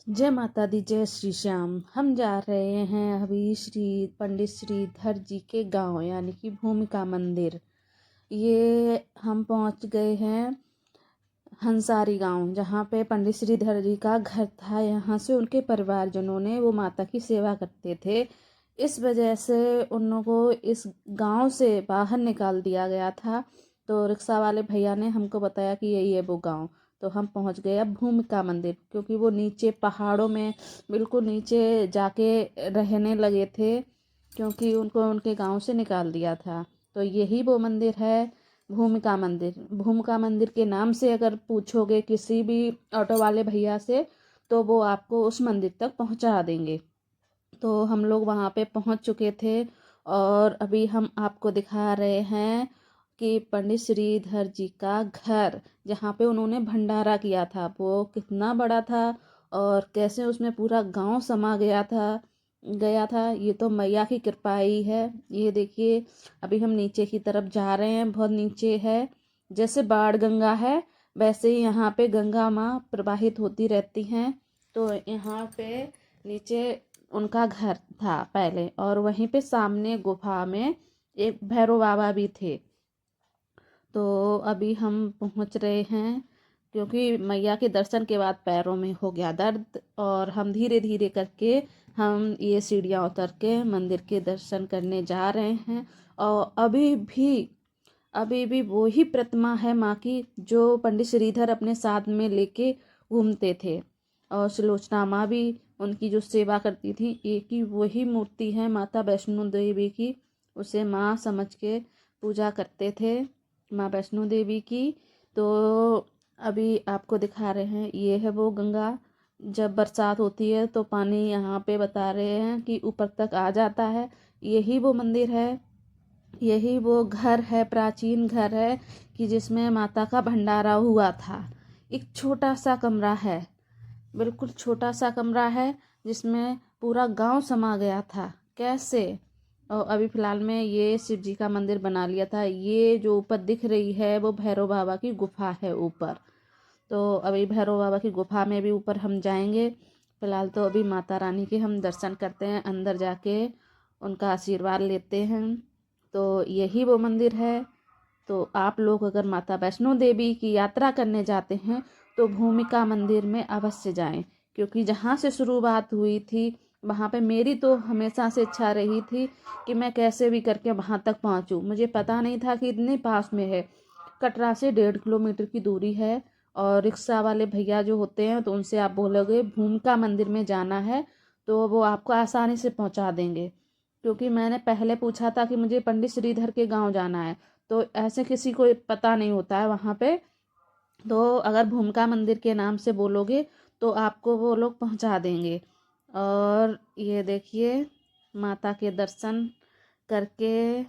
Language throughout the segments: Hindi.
जय माता दी, जय श्री श्याम। हम जा रहे हैं अभी पंडित श्रीधर जी के गांव यानी कि भूमिका मंदिर। ये हम पहुंच गए हैं हंसारी गांव, जहाँ पे पंडित श्रीधर जी का घर था। यहाँ से उनके परिवारजनों ने, वो माता की सेवा करते थे, इस वजह से उन लोगों को इस गांव से बाहर निकाल दिया गया था। तो रिक्शा वाले भैया ने हमको बताया कि यही है वो गांव। तो हम पहुंच गए अब भूमिका मंदिर, क्योंकि वो नीचे पहाड़ों में बिल्कुल नीचे जाके रहने लगे थे, क्योंकि उनको उनके गांव से निकाल दिया था। तो यही वो मंदिर है, भूमिका मंदिर। भूमिका मंदिर के नाम से अगर पूछोगे किसी भी ऑटो वाले भैया से, तो वो आपको उस मंदिर तक पहुंचा देंगे। तो हम लोग वहाँ पे पहुँच चुके थे और अभी हम आपको दिखा रहे हैं कि पंडित श्रीधर जी का घर, जहाँ पे उन्होंने भंडारा किया था, वो कितना बड़ा था और कैसे उसमें पूरा गांव समा गया था। ये तो मैया की कृपा ही है। ये देखिए, अभी हम नीचे की तरफ जा रहे हैं, बहुत नीचे है। जैसे बाण गंगा है, वैसे ही यहाँ पे गंगा माँ प्रवाहित होती रहती हैं। तो यहाँ पे नीचे उनका घर था पहले, और वहीं पे सामने गुफा में एक भैरव बाबा भी थे। तो अभी हम पहुंच रहे हैं, क्योंकि मैया के दर्शन के बाद पैरों में हो गया दर्द, और हम धीरे धीरे करके हम ये सीढ़ियाँ उतर के मंदिर के दर्शन करने जा रहे हैं। और अभी भी वो ही प्रतिमा है माँ की, जो पंडित श्रीधर अपने साथ में लेके घूमते थे। और सुलोचना माँ भी उनकी जो सेवा करती थी, एक ही वही मूर्ति है माता वैष्णो देवी की। उसे माँ समझ के पूजा करते थे, माँ वैष्णो देवी की। तो अभी आपको दिखा रहे हैं, ये है वो गंगा। जब बरसात होती है तो पानी यहाँ पे बता रहे हैं कि ऊपर तक आ जाता है। यही वो मंदिर है, यही वो घर है, प्राचीन घर है कि जिसमें माता का भंडारा हुआ था। एक छोटा सा कमरा है, बिल्कुल छोटा सा कमरा है, जिसमें पूरा गांव समा गया था। कैसे? और अभी फिलहाल में ये शिव जी का मंदिर बना लिया था। ये जो ऊपर दिख रही है वो भैरव बाबा की गुफा है ऊपर। तो अभी भैरव बाबा की गुफा में भी ऊपर हम जाएंगे। फिलहाल तो अभी माता रानी के हम दर्शन करते हैं, अंदर जाके उनका आशीर्वाद लेते हैं। तो यही वो मंदिर है। तो आप लोग अगर माता वैष्णो देवी की यात्रा करने जाते हैं तो भूमिका मंदिर में अवश्य जाएं, क्योंकि जहाँ से शुरुआत हुई थी वहाँ पे मेरी तो हमेशा से इच्छा रही थी कि मैं कैसे भी करके वहाँ तक पहुँचूँ। मुझे पता नहीं था कि इतने पास में है। कटरा से 1.5 किलोमीटर की दूरी है। और रिक्शा वाले भैया जो होते हैं, तो उनसे आप बोलोगे भूमिका मंदिर में जाना है, तो वो आपको आसानी से पहुँचा देंगे। क्योंकि मैंने पहले पूछा था कि मुझे पंडित श्रीधर के गांव जाना है, तो ऐसे किसी को पता नहीं होता है वहाँ पे। तो अगर भूमिका मंदिर के नाम से बोलोगे तो आपको वो लोग पहुँचा देंगे। और ये देखिए, माता के दर्शन करके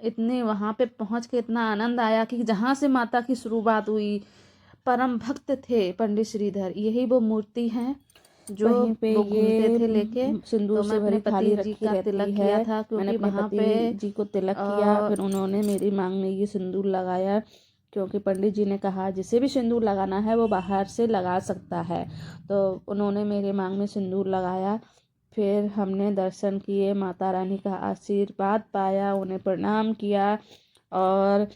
इतने वहाँ पे पहुँच के इतना आनंद आया कि जहाँ से माता की शुरुआत हुई, परम भक्त थे पंडित श्रीधर, यही वो मूर्ति हैं जो वहीं पे वो घूमते ये थे लेके। सिंदूर तो मैं से अपने भरी थाली पति जी रखी का रहती तिलक है। किया था, मैंने क्योंकि अपने वहाँ पति पे जी को तिलक किया, फिर उन्होंने मेरी मांग में ये सिंदूर लगाया, क्योंकि पंडित जी ने कहा जिसे भी सिंदूर लगाना है वो बाहर से लगा सकता है। तो उन्होंने मेरे मांग में सिंदूर लगाया। फिर हमने दर्शन किए, माता रानी का आशीर्वाद पाया, उन्हें प्रणाम किया। और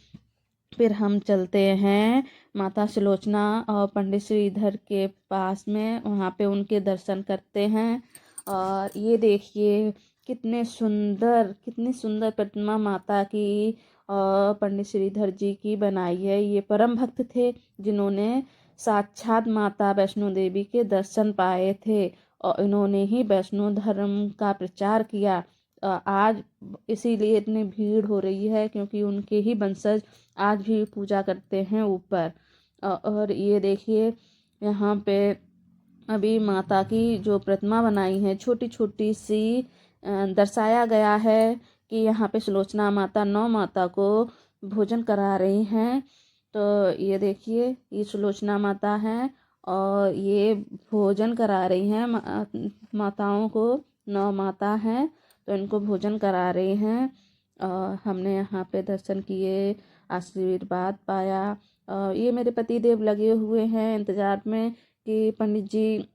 फिर हम चलते हैं माता सुलोचना और पंडित श्रीधर के पास में, वहाँ पे उनके दर्शन करते हैं। और ये देखिए, कितनी सुंदर प्रतिमा माता की और पंडित श्रीधर जी की बनाई है। ये परम भक्त थे जिन्होंने साक्षात माता वैष्णो देवी के दर्शन पाए थे, और इन्होंने ही वैष्णो धर्म का प्रचार किया। आज इसीलिए इतनी भीड़ हो रही है, क्योंकि उनके ही वंशज आज भी पूजा करते हैं ऊपर। और ये देखिए, यहाँ पे अभी माता की जो प्रतिमा बनाई है छोटी छोटी सी, दर्शाया गया है कि यहाँ पे सुलोचना माता, 9 माता को भोजन करा रही हैं। तो ये देखिए, ये सुलोचना माता हैं और ये भोजन करा रही हैं माताओं को। 9 माता हैं, तो इनको भोजन करा रही हैं। और हमने यहाँ पे दर्शन किए, आशीर्वाद पाया। ये मेरे पति देव लगे हुए हैं इंतज़ार में कि पंडित जी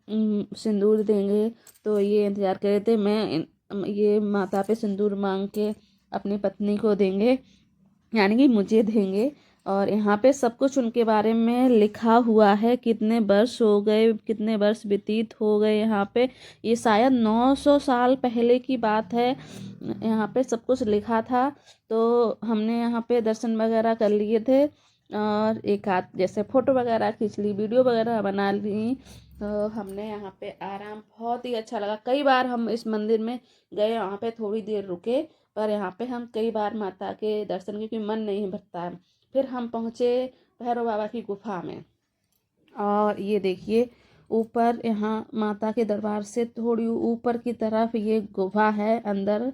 सिंदूर देंगे, तो ये इंतज़ार कर रहे थे ये माता पे सिंदूर मांग के अपनी पत्नी को देंगे, यानी कि मुझे देंगे। और यहाँ पे सब कुछ उनके बारे में लिखा हुआ है, कितने वर्ष हो गए, कितने वर्ष व्यतीत हो गए यहाँ पे। ये शायद 900 साल पहले की बात है, यहाँ पे सब कुछ लिखा था। तो हमने यहाँ पे दर्शन वगैरह कर लिए थे और एक आध जैसे फ़ोटो वगैरह खींच ली, वीडियो वगैरह बना ली। तो हमने यहाँ पे आराम, बहुत ही अच्छा लगा। कई बार हम इस मंदिर में गए, वहाँ पे थोड़ी देर रुके, पर यहाँ पे हम कई बार माता के दर्शन, क्योंकि मन नहीं भरता है। फिर हम पहुँचे भैरव बाबा की गुफा में, और ये देखिए ऊपर यहाँ माता के दरबार से थोड़ी ऊपर की तरफ ये गुफा है, अंदर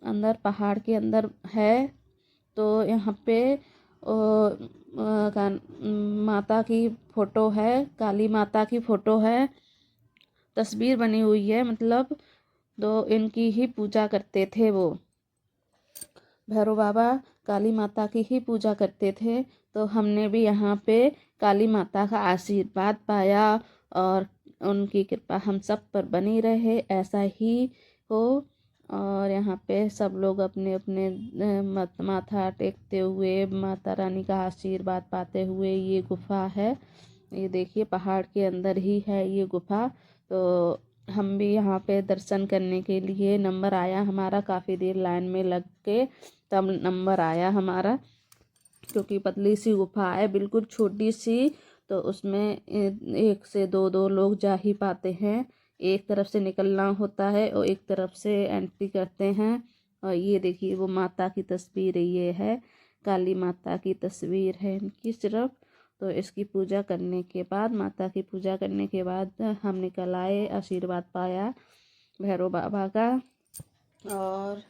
अंदर पहाड़ के अंदर है। तो यहाँ पे माता की फ़ोटो है, काली माता की फ़ोटो है, तस्वीर बनी हुई है मतलब। तो इनकी ही पूजा करते थे वो, भैरव बाबा काली माता की ही पूजा करते थे। तो हमने भी यहाँ पे काली माता का आशीर्वाद पाया, और उनकी कृपा हम सब पर बनी रहे, ऐसा ही हो। और यहाँ पे सब लोग अपने अपने माथा टेकते हुए माता रानी का आशीर्वाद पाते हुए, ये गुफा है, ये देखिए पहाड़ के अंदर ही है ये गुफा। तो हम भी यहाँ पे दर्शन करने के लिए, नंबर आया हमारा, काफ़ी देर लाइन में लग के तब नंबर आया हमारा, क्योंकि पतली सी गुफा है, बिल्कुल छोटी सी। तो उसमें एक से दो लोग जा ही पाते हैं, एक तरफ से निकलना होता है और एक तरफ से एंट्री करते हैं। और ये देखिए वो माता की तस्वीर, ये है काली माता की तस्वीर है इनकी सिर्फ। तो इसकी पूजा करने के बाद, माता की पूजा करने के बाद हम निकल आए, आशीर्वाद पाया भैरव बाबा का। और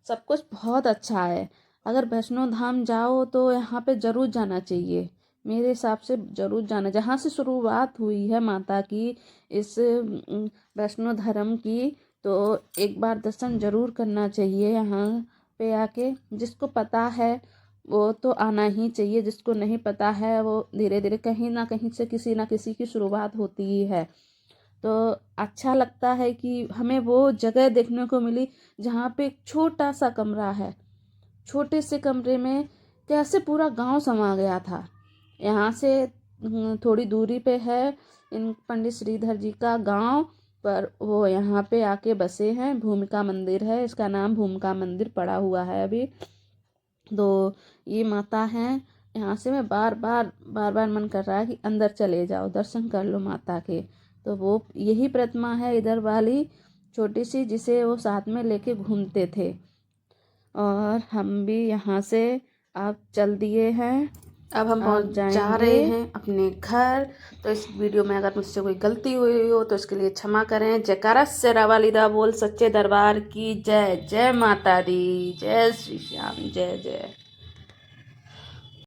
सब कुछ बहुत अच्छा है। अगर वैष्णो धाम जाओ तो यहाँ पे ज़रूर जाना चाहिए, मेरे हिसाब से ज़रूर जाना। जहाँ से शुरुआत हुई है माता की इस वैष्णो धर्म की, तो एक बार दर्शन ज़रूर करना चाहिए यहाँ पे आके। जिसको पता है वो तो आना ही चाहिए, जिसको नहीं पता है वो धीरे धीरे कहीं ना कहीं से किसी ना किसी की शुरुआत होती ही है। तो अच्छा लगता है कि हमें वो जगह देखने को मिली जहाँ पे एक छोटा सा कमरा है, छोटे से कमरे में कैसे पूरा गांव समा गया था। यहाँ से थोड़ी दूरी पे है इन पंडित श्रीधर जी का गांव, पर वो यहाँ पे आके बसे हैं। भूमिका मंदिर है, इसका नाम भूमिका मंदिर पड़ा हुआ है अभी। तो ये माता हैं, यहाँ से मैं बार बार मन कर रहा है कि अंदर चले जाओ, दर्शन कर लो माता के। तो वो यही प्रतिमा है इधर वाली छोटी सी, जिसे वो साथ में लेके घूमते थे। और हम भी यहाँ से अब चल दिए हैं, अब हम पहुँच जा रहे हैं अपने घर। तो इस वीडियो में अगर मुझसे कोई गलती हुई हो तो इसके लिए क्षमा करें। जयकारा शेरा वाली दा बोल, सच्चे दरबार की जय। जय माता दी, जय श्री श्याम, जय जय।